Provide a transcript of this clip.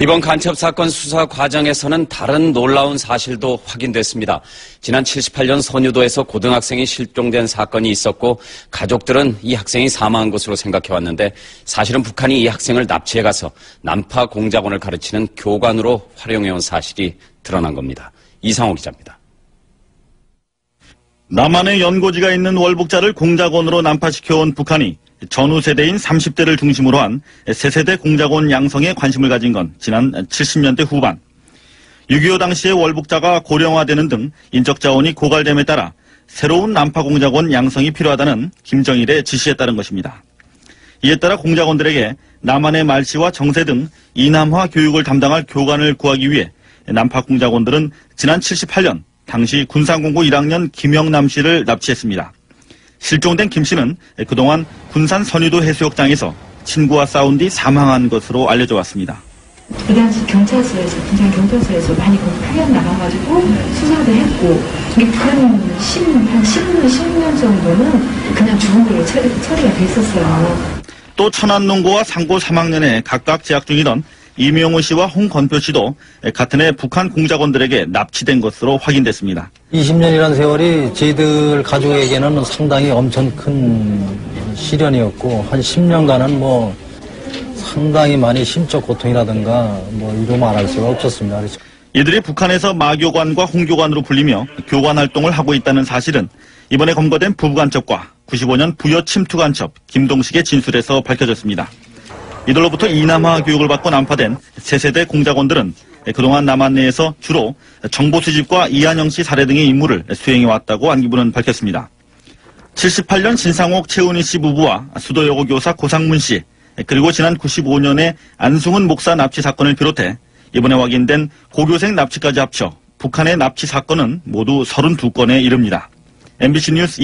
이번 간첩사건 수사 과정에서는 다른 놀라운 사실도 확인됐습니다. 지난 78년 선유도에서 고등학생이 실종된 사건이 있었고 가족들은 이 학생이 사망한 것으로 생각해왔는데 사실은 북한이 이 학생을 납치해가서 난파 공작원을 가르치는 교관으로 활용해온 사실이 드러난 겁니다. 이상호 기자입니다. 남한의 연고지가 있는 월북자를 공작원으로 난파시켜온 북한이 전후 세대인 30대를 중심으로 한 세세대 공작원 양성에 관심을 가진 건 지난 70년대 후반. 6.25 당시의 월북자가 고령화되는 등 인적 자원이 고갈됨에 따라 새로운 난파 공작원 양성이 필요하다는 김정일의 지시에 따른 것입니다. 이에 따라 공작원들에게 남한의 말씨와 정세 등 이남화 교육을 담당할 교관을 구하기 위해 난파 공작원들은 지난 78년 당시 군산공고 1학년 김영남 씨를 납치했습니다. 실종된 김 씨는 그동안 군산 선유도 해수욕장에서 친구와 싸운 뒤 사망한 것으로 알려져 왔습니다. 그 당시 경찰서에서, 군산 경찰서에서 많이 파견 나가가지고 수사도 했고, 한 10년 정도는 그냥 죽은 걸로 처리가 됐었어요. 또 천안농고와 상고 3학년에 각각 재학 중이던 이명호 씨와 홍건표 씨도 같은 해 북한 공작원들에게 납치된 것으로 확인됐습니다. 20년이라는 세월이 저희들 가족에게는 상당히 엄청 큰 시련이었고 한 10년간은 상당히 많이 심적 고통이라든가 이루 말할 수가 없었습니다. 이들이 북한에서 마교관과 홍교관으로 불리며 교관 활동을 하고 있다는 사실은 이번에 검거된 부부간첩과 95년 부여 침투간첩 김동식의 진술에서 밝혀졌습니다. 이들로부터 이남화 교육을 받고 난파된 세세대 공작원들은 그동안 남한 내에서 주로 정보 수집과 이한영 씨 살해 등의 임무를 수행해왔다고 안기부는 밝혔습니다. 78년 신상옥 최은희 씨 부부와 수도여고 교사 고상문 씨, 그리고 지난 95년에 안승훈 목사 납치 사건을 비롯해 이번에 확인된 고교생 납치까지 합쳐 북한의 납치 사건은 모두 32건에 이릅니다. MBC 뉴스